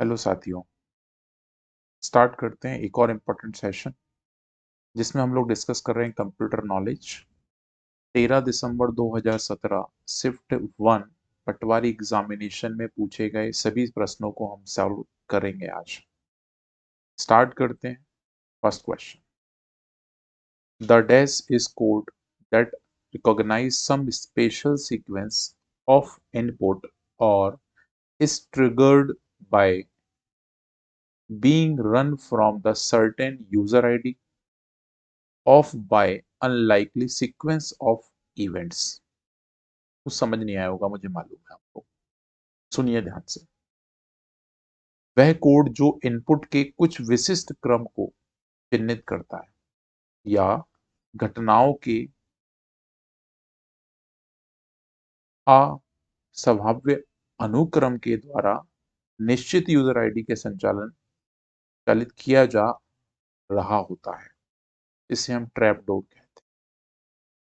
Hello साथियों, start करते हैं एक और इम्पोर्टेंट सेशन जिसमें हम लोग डिस्कस कर रहे हैं कंप्यूटर नॉलेज। 13 दिसंबर 2017 शिफ्ट 1 पटवारी एग्जामिनेशन में पूछे गए सभी प्रश्नों को हम सॉल्व करेंगे आज। स्टार्ट करते हैं। First question, the dash is code that recognise some special sequence of input और is triggered by being run from the certain user ID of by unlikely sequence of events. कुछ समझ नहीं आया होगा, मुझे मालूम है आपको। सुनिए ध्यान से। वह कोड जो इनपुट के कुछ विशिष्ट क्रम को चिन्हित करता है या घटनाओं के असंभाव्य अनुक्रम के द्वारा निश्चित यूजर आईडी के संचालन चालित किया जा रहा होता है, इसे हम ट्रैप डोर कहते हैं।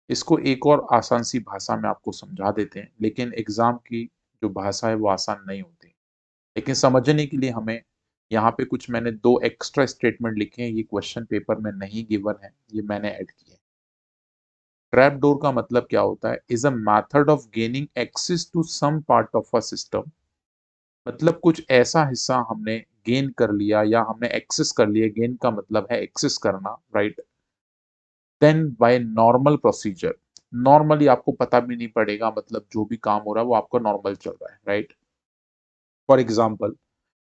इसको एक और आसान सी भाषा में आपको समझा देते हैं, लेकिन एग्जाम की जो भाषा है वो आसान नहीं होती। लेकिन समझने के लिए हमें यहाँ पे कुछ मैंने दो एक्स्ट्रा स्टेटमेंट लिखे हैं, ये क्वेश्चन पेपर में नहीं गिवन है, ये मैंने ऐड किए। ट्रैप डोर का मतलब क्या होता है? Is a method of gaining access to some part of a system. मतलब कुछ ऐसा हिस्सा हमने गेन कर लिया या हमने एक्सेस कर लिया। गेन का मतलब है एक्सेस करना, right? Then by normal procedure. Normally आपको पता भी नहीं पड़ेगा, मतलब जो भी काम हो रहा है वो आपका नॉर्मल चल रहा है, right? For example,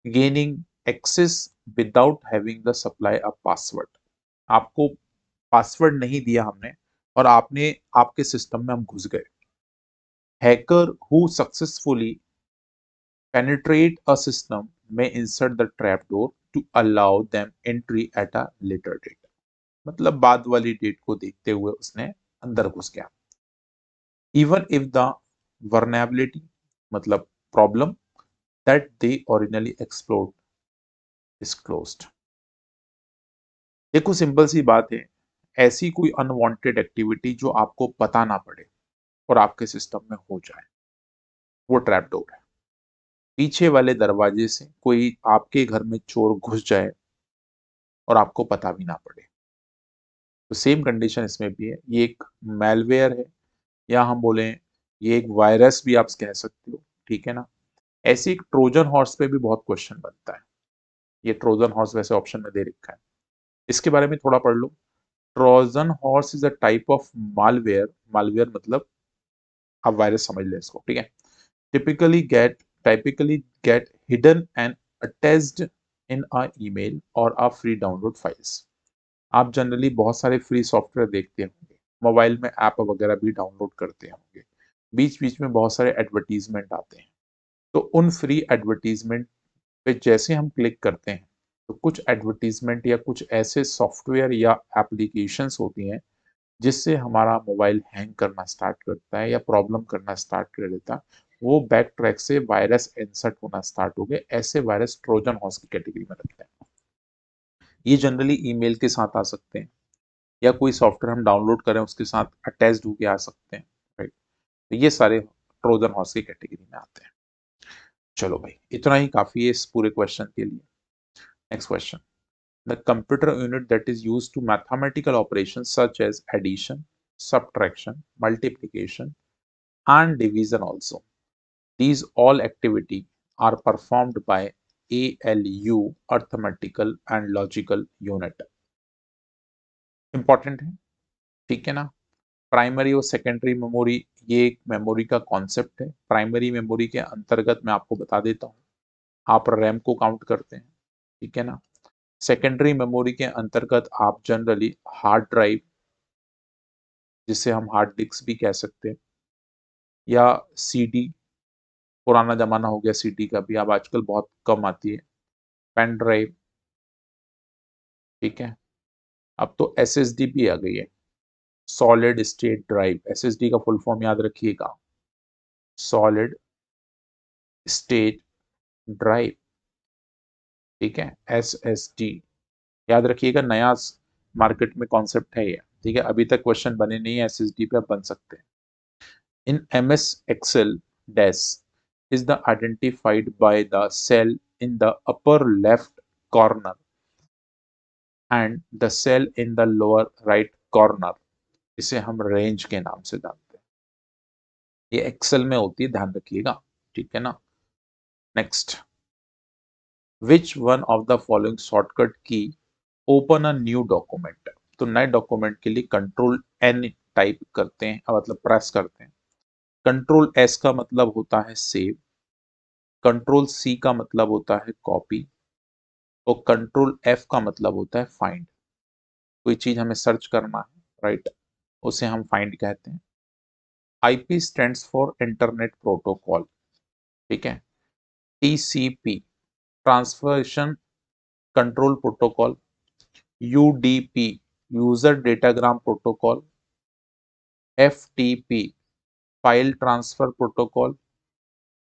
gaining access without having the supply a password. आपको पासवर्ड नहीं दिया हमने और आपने आपके सिस्टम में हम घुस गए। Hacker who successfully penetrate a system may insert the trapdoor to allow them entry at a later date। मतलब बाद वाली डेट को देखते हुए उसने अंदर घुस गया। इवन इफ द vulnerability मतलब problem that they originally explored is closed। देखो सिंपल सी बात है, ऐसी कोई अनवांटेड एक्टिविटी जो आपको पता ना पड़े और आपके सिस्टम में हो जाए, वो ट्रैप डोर है। पीछे वाले दरवाजे से कोई आपके घर में चोर घुस जाए और आपको पता भी ना पड़े, तो सेम कंडीशन इसमें भी है। ये एक मैलवेयर है, या हम बोले ये एक वायरस भी आप कह सकते हो, ठीक है ना? ऐसी एक ट्रोजन हॉर्स पे भी बहुत क्वेश्चन बनता है। ये ट्रोजन हॉर्स वैसे ऑप्शन में दे रखा है, इसके बारे में थोड़ा पढ़ लो। Trojan horse is a type of malware. Malware मतलब आप वायरस समझ लें इसको, ठीक है? typically get typically get hidden and attached in a email or a free download files। आप जनरली बहुत सारे फ्री सॉफ्टवेयर देखते होंगे, मोबाइल में ऐप वगैरह भी डाउनलोड करते होंगे, बीच बीच में बहुत सारे एडवर्टीजमेंट आते हैं। तो उन फ्री एडवर्टीजमेंट पे जैसे हम क्लिक करते हैं, तो कुछ एडवर्टीजमेंट या कुछ ऐसे सॉफ्टवेयर या एप्लीकेशंस होती हैं जिससे हमारा मोबाइल हैंग करना स्टार्ट करता है या प्रॉब्लम करना स्टार्ट कर देता है। वो बैक ट्रैक से वायरस इंसर्ट होना स्टार्ट हो गए। ऐसे वायरस ट्रोजन हॉर्स की कैटेगरी में रखते हैं। ये जनरली ईमेल के साथ आ सकते हैं या कोई सॉफ्टवेयर हम डाउनलोड करें उसके साथ अटैच्ड होके आ सकते हैं, राइट? तो ये सारे ट्रोजन हॉर्स की कैटेगरी में आते हैं। चलो भाई, इतना ही काफी है इस पूरे क्वेश्चन के लिए। Next question, the computer unit that is used to mathematical operations such as addition, subtraction, multiplication, and division also. These all activity are performed by ALU, arithmetical and logical unit। Important है, ठीक है ना? Primary और secondary memory, ये एक memory का concept है। Primary memory के अंतर्गत मैं आपको बता देता हूँ, आप रैम को काउंट करते हैं, ठीक है ना? सेकेंडरी मेमोरी के अंतर्गत आप जनरली हार्ड ड्राइव, जिसे हम हार्ड डिस्क भी कह सकते हैं, या सीडी, पुराना जमाना हो गया सीडी का भी, अब आजकल बहुत कम आती है, पेन ड्राइव, ठीक है? अब तो एसएसडी भी आ गई है, सॉलिड स्टेट ड्राइव। एसएसडी का फुल फॉर्म याद रखिएगा, सॉलिड स्टेट ड्राइव, ठीक है? एसएसडी याद रखिएगा, नया मार्केट में कॉन्सेप्ट है ये, ठीक है? अभी तक क्वेश्चन बने नहीं है एसएसडी पे, अब बन सकते हैं। In MS Excel dash is the identified by the cell in the upper left corner and the cell in the lower right corner, इसे हम रेंज के नाम से जानते हैं। ये एक्सेल में होती है, ध्यान रखिएगा, ठीक है ना। Next, which one of the following shortcut की ओपन अ न्यू डॉक्यूमेंट। तो नए डॉक्यूमेंट के लिए कंट्रोल एन टाइप करते हैं, मतलब प्रेस करते हैं। कंट्रोल एस का मतलब होता है सेव, कंट्रोल सी का मतलब होता है कॉपी, और कंट्रोल एफ का मतलब होता है फाइंड। कोई चीज हमें सर्च करना है, राइट, उसे हम फाइंड कहते हैं। IP stands for internet protocol, ठीक है। TCP transformation control protocol, UDP user datagram protocol, FTP file transfer protocol,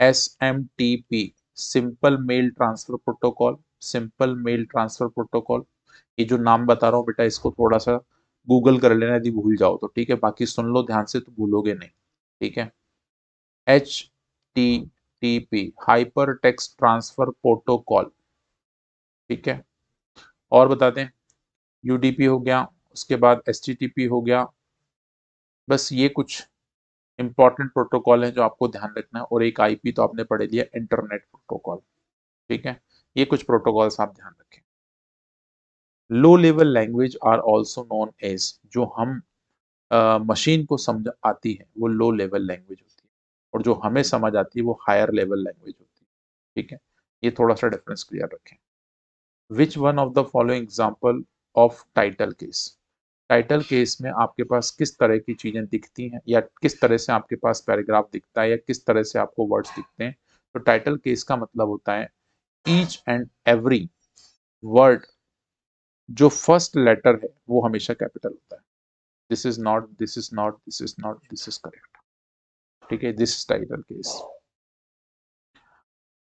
SMTP simple mail transfer protocol, simple mail transfer protocol. ये जो नाम बता रहा हूँ बेटा, इसको थोड़ा सा गूगल कर लेना यदि भूल जाओ तो, ठीक है, बाकी सुन लो ध्यान से तो भूलोगे नहीं, ठीक है। H T T P hyper text transfer protocol, ठीक है। और बताते हैं, यूडीपी हो गया, उसके बाद एचटीटीपी हो गया। बस ये कुछ इंपॉर्टेंट प्रोटोकॉल है जो आपको ध्यान रखना है, और एक आईपी तो आपने पढ़ लिया, इंटरनेट प्रोटोकॉल, ठीक है। ये कुछ प्रोटोकॉल्स आप ध्यान रखें। Low level language are also known as, जो हम मशीन को समझ आती है वो लो लेवल लैंग्वेज होती है, और जो हमें समझ आती है वो हायर लेवल लैंग्वेज होती है, ठीक है। ये थोड़ा सा डिफरेंस क्लियर रखें। Which one of the following example of title case. Title case में आपके पास किस तरह की चीजें दिखती हैं, या किस तरह से आपके पास पैराग्राफ दिखता है, या किस तरह से आपको वर्ड्स दिखते हैं। तो टाइटल केस का मतलब होता है ईच एंड एवरी वर्ड जो फर्स्ट लेटर है वो हमेशा कैपिटल होता है। This is not, this is not, this is not, this is correct, ठीक है। This is title case.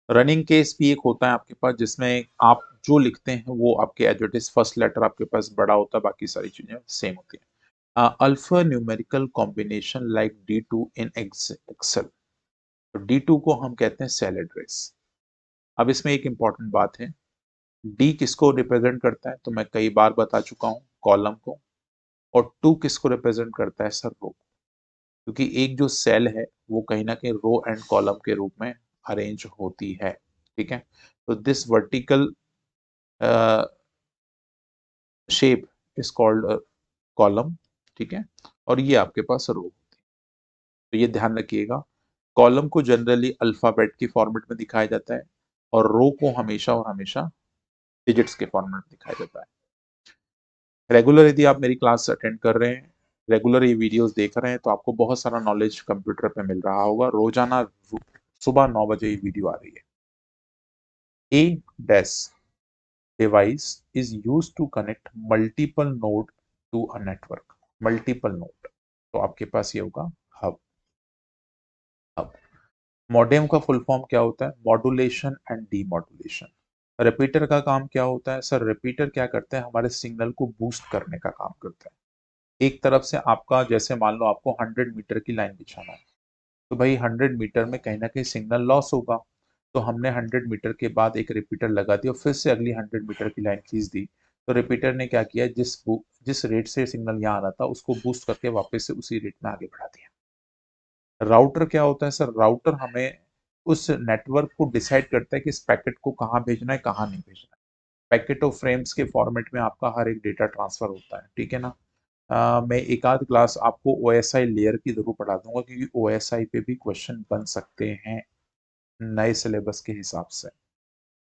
Running case भी एक होता है आपके पास, जिसमें आप जो लिखते हैं वो आपके as it is first letter आपके पास बड़ा होता है, बाकी सारी चीजें सेम होती हैं। Alpha numerical combination like D2 in Excel. तो D2 को हम कहते हैं सेल एड्रेस। अब इसमें एक इंपॉर्टेंट बात है, डी किसको रिप्रेजेंट करता है, तो मैं कई बार बता चुका हूं, कॉलम को। और टू किसको रिप्रेजेंट करता है सर, रो। क्योंकि एक जो सेल है वो कहीं ना कहीं रो एंड कॉलम के रूप में अरेंज होती है, ठीक है। तो this vertical shape is called column, ठीक है। और ये आपके पास रो होती है। तो ये ध्यान रखिएगा, कॉलम को जनरली अल्फाबेट के फॉर्मेट में दिखाया जाता है, और रो को हमेशा और हमेशा डिजिट्स के फॉर्मेट में दिखाया जाता है। रेगुलर यदि आप मेरी क्लास अटेंड कर रहे हैं, रेगुलर ये वीडियोस देख रहे हैं, तो आपको बहुत सारा नॉलेज कंप्यूटर पे मिल रहा होगा। रोजाना सुबह 9 बजे ये वीडियो आ रही है। A DES device is used to connect multiple node to a network. Multiple node, तो आपके पास ये होगा हब। हब मॉडेम का फुल फॉर्म क्या होता है, मॉड्यूलेशन एंड डीमॉड्यूलेशन। रिपीटर का काम क्या होता है सर, रिपीटर क्या करता है, हमारे सिग्नल को बूस्ट करने का काम करता है। एक तरफ से आपका, जैसे मान लो आपको 100 मीटर की लाइन बिछाना है, तो भाई 100 मीटर में कहीं ना कहीं सिग्नल लॉस होगा। तो हमने 100 मीटर के बाद एक रिपीटर लगा दिया और फिर से अगली 100 मीटर की लाइन खींच दी। तो रिपीटर ने क्या किया, जिस रेट से सिग्नल यहाँ आ रहा था उसको बूस्ट करके वापस से उसी रेट में आगे बढ़ा दिया। राउटर क्या होता है सर, राउटर हमें उस नेटवर्क को डिसाइड करता है कि इस पैकेट को कहाँ भेजना है, कहाँ नहीं भेजना है। पैकेट ऑफ फ्रेम्स के फॉर्मेट में आपका हर एक डेटा ट्रांसफर होता है, ठीक है ना। मैं एक आध क्लास आपको OSI लेयर की जरूर पढ़ा दूंगा, क्योंकि OSI पे भी क्वेश्चन बन सकते हैं नए सिलेबस के हिसाब से।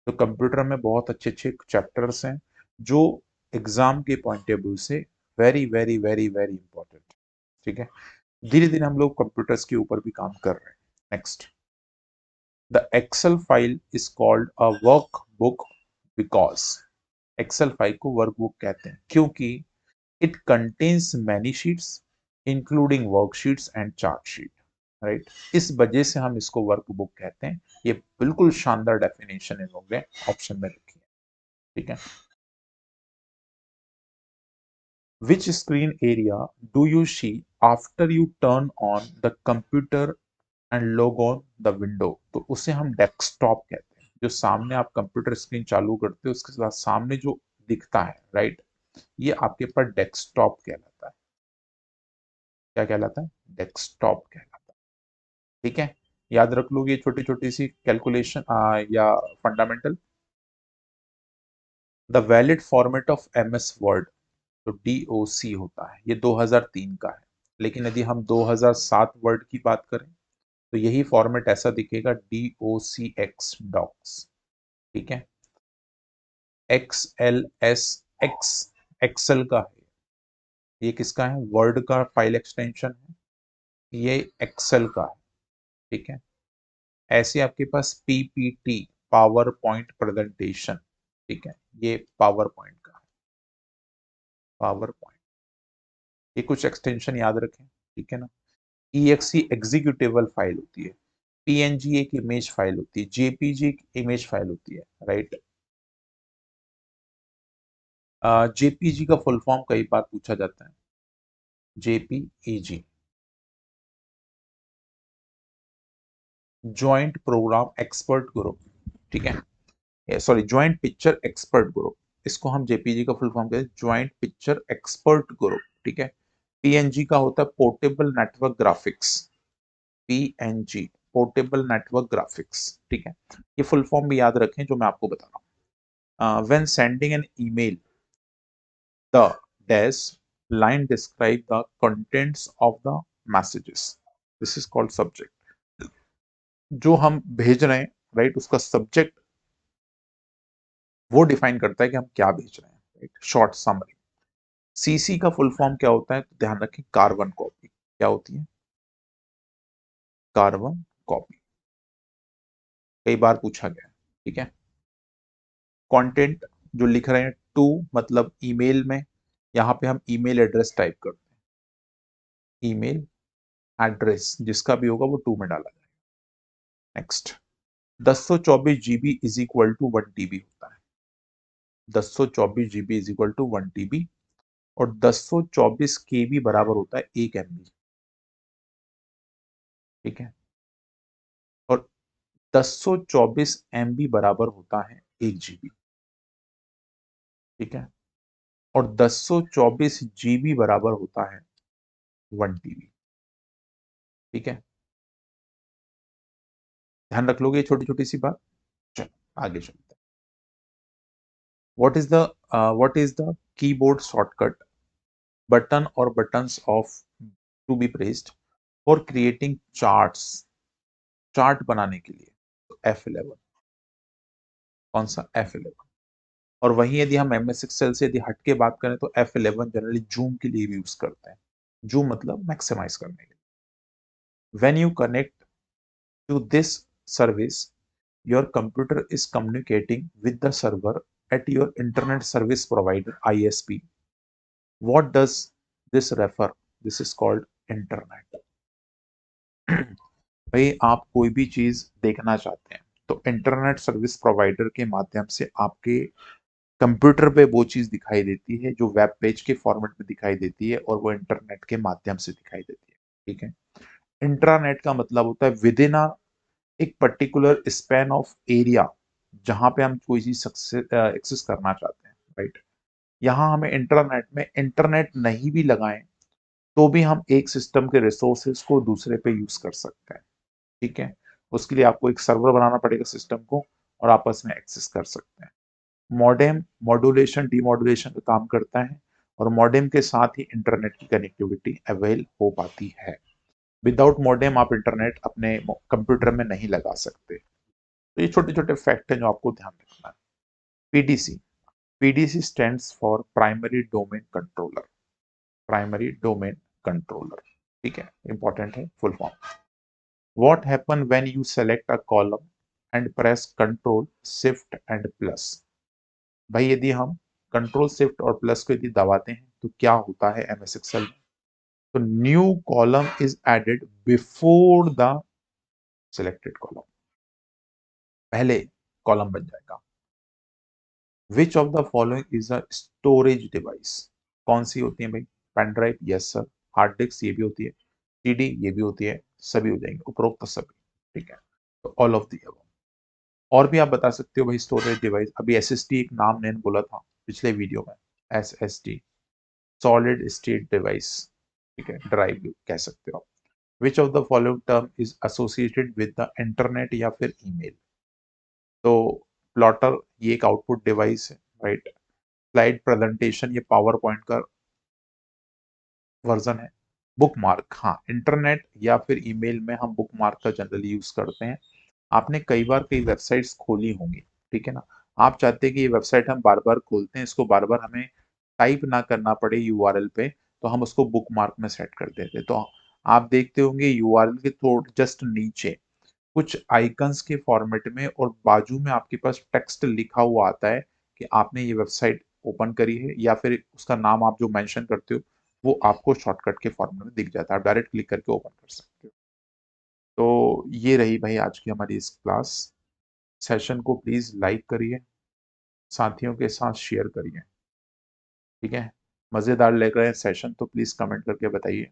तो कंप्यूटर में बहुत अच्छे अच्छे चैप्टर्स हैं जो एग्जाम के पॉइंट ऑफ व्यू से very very very very important, ठीक है। धीरे धीरे हम लोग कंप्यूटर्स के ऊपर भी काम कर रहे हैं। Next, the Excel file is called a workbook because, Excel file को वर्कबुक कहते हैं क्योंकि it contains many sheets including worksheets and chart sheet, right. इस वजह से हम इसको वर्कबुक कहते हैं। ये बिल्कुल शानदार डेफिनेशन इन लोगों ने ऑप्शन में रखी है, ठीक है। Which screen area do you see after you turn on the computer and log on the window, तो उसे हम डेस्कटॉप कहते हैं। जो सामने आप कंप्यूटर स्क्रीन चालू करते हो उसके साथ सामने जो दिखता है, राइट, ये आपके पास डेस्कटॉप कहलाता है। क्या कहलाता है? डेस्कटॉप कहलाता है। ठीक है, याद रख लो ये छोटी छोटी सी कैलकुलेशन या fundamental. The valid format of MS word, तो DOC होता है, ये 2003 का है। लेकिन यदि हम 2007 वर्ड की बात करें तो यही फॉर्मेट ऐसा दिखेगा, DOCX डॉक्स। ठीक है, XLS एक्स एक्सेल का है, ये किसका है? वर्ड का फाइल एक्सटेंशन है, ये एक्सेल का है। ठीक है, ऐसे आपके पास PPT, पावर पॉइंट प्रेजेंटेशन, ठीक है, ये पावर पॉइंट का है, पावर पॉइंट। ये कुछ एक्सटेंशन याद रखें, ठीक है ना। EXE एग्जीक्यूटेबल फाइल होती है, PNG एक इमेज फाइल होती है, JPG एक इमेज फाइल होती है, राइट। JPG का फुल फॉर्म कई बार पूछा जाता है, JPEG, joint program expert group. ठीक है, sorry, joint picture expert group, इसको हम JPG का फुल फॉर्म कहते हैं, ज्वाइंट पिक्चर एक्सपर्ट ग्रुप। ठीक है, PNG का होता है portable network graphics, PNG, portable network graphics. ठीक है, ये फुल फॉर्म भी याद रखें जो मैं आपको बता रहा हूँ। When sending an email, the dash line describe the contents of the messages, this is called subject। जो हम भेज रहे हैं, राइट, उसका सब्जेक्ट वो डिफाइन करता है कि हम क्या भेज रहे हैं, राइट। Short summary. CC का फुल फॉर्म क्या होता है? तो ध्यान रखें, कार्बन कॉपी। क्या होती है? कार्बन कॉपी, कई बार पूछा गया है। ठीक है, कंटेंट जो लिख रहे हैं, टू मतलब ईमेल में, यहाँ पे हम ईमेल एड्रेस टाइप करते हैं, ईमेल एड्रेस जिसका भी होगा वो टू में डाला जाएगा। Next, 1024 GB is equal to 1 TB होता है, 1024 GB is equal to 1 TB, और 1024 KB बराबर होता है 1 MB। ठीक है, और 1024 MB बराबर होता है 1 GB। ठीक है, और 1024 GB बराबर होता है 1 TB। ठीक है, ध्यान रख लोगे छोटी छोटी सी बात। चलो आगे चलते हैं। What is the keyboard shortcut button और buttons of to be pressed for creating charts, chart बनाने के लिए? तो F11। कौन सा? F11। और वहीं यदि हम MS एक्सेल से यदि हट के बात करें तो F11 जनरली जूम के लिए भी यूज करते हैं, जूम मतलब मैक्सिमाइज करने के लिए। When you connect to this service, your computer is communicating with the server at your internet service provider, ISP। What does this refer? This is called internet. भाई आप कोई भी चीज देखना चाहते हैं तो इंटरनेट सर्विस प्रोवाइडर के माध्यम से आपके कंप्यूटर पे वो चीज दिखाई देती है जो वेब पेज के फॉर्मेट में दिखाई देती है, और वो इंटरनेट के माध्यम से दिखाई देती है। ठीक है, इंट्रानेट का मतलब होता है विद इन एक पर्टिकुलर स्पैन ऑफ एरिया, जहां पे हम कोई चीज एक्सेस करना चाहते हैं, राइट। यहाँ हमें इंटरनेट में इंटरनेट नहीं भी लगाएं तो भी हम एक सिस्टम के रिसोर्सेज को दूसरे पे यूज कर सकते हैं। ठीक है, उसके लिए आपको एक सर्वर बनाना पड़ेगा सिस्टम को, और आपस में एक्सेस कर सकते हैं। मॉडेम मॉड्यूलेशन डीमॉड्यूलेशन का काम करता है, और मॉडेम के साथ ही इंटरनेट की कनेक्टिविटी अवेल हो पाती है। विदाउट मॉडेम आप इंटरनेट अपने कंप्यूटर में नहीं लगा सकते। तो ये छोटे छोटे फैक्ट हैं जो आपको ध्यान रखना है। PDC, PDC stands for primary domain controller, primary domain controller. ठीक है, इंपॉर्टेंट है full form. What happen when you select a column and press control shift and plus? भाई यदि हम कंट्रोल शिफ्ट और प्लस को यदि दबाते हैं तो क्या होता है MS एक्सेल में? तो new column is added before the selected column, पहले कॉलम बन जाएगा। Which of the following is a storage device? कौन सी होती है भाई? Pen drive, yes sir. Hard disk, ये भी होती है। CD, ये भी होती है। सभी हो जाएंगे, उपरोक्त सभी। ठीक है, तो ऑल ऑफ दी अबव। और भी आप बता सकते हो भाई स्टोरेज डिवाइस। अभी एसएसडी एक नाम मैंने बोला था पिछले वीडियो में, एसएसडी सॉलिड स्टेट डिवाइस, ठीक है, ड्राइव कह सकते हो आप। विच of the following term is associated with the internet या फिर ईमेल। तो प्लॉटर ये एक आउटपुट डिवाइस है, राइट। स्लाइड प्रेजेंटेशन ये पावर पॉइंट का वर्जन है। बुक मार्क, हाँ, इंटरनेट या फिर ईमेल में हम बुक मार्क का जनरली यूज करते हैं। आपने कई बार कई वेबसाइट्स खोली होंगी, ठीक है ना। आप चाहते हैं कि ये वेबसाइट हम बार बार खोलते हैं, इसको बार बार हमें टाइप ना करना पड़े यूआरएल पे, तो हम उसको बुक मार्क में सेट कर देते हैं। तो आप देखते होंगे यूआरएल के थोड़ा जस्ट नीचे कुछ आइकन्स के फॉर्मेट में और बाजू में आपके पास टेक्स्ट लिखा हुआ आता है कि आपने ये वेबसाइट ओपन करी है, या फिर उसका नाम आप जो मेंशन करते हो वो आपको शॉर्टकट के फॉर्मेट में दिख जाता है, आप डायरेक्ट क्लिक करके ओपन कर सकते हो। तो ये रही भाई आज की हमारी इस क्लास। सेशन को प्लीज लाइक करिए, साथियों के साथ शेयर करिए, ठीक है। मजेदार लग रहे हैं सेशन तो प्लीज कमेंट करके बताइए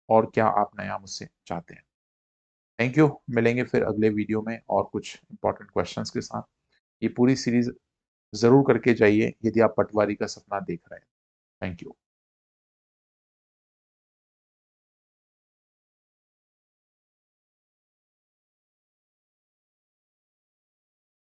और क्या आप नया मुझसे चाहते हैं। थैंक यू, मिलेंगे फिर अगले वीडियो में और कुछ इंपॉर्टेंट क्वेश्चंस के साथ। ये पूरी सीरीज जरूर करके जाइए यदि आप पटवारी का सपना देख रहे हैं। Thank you.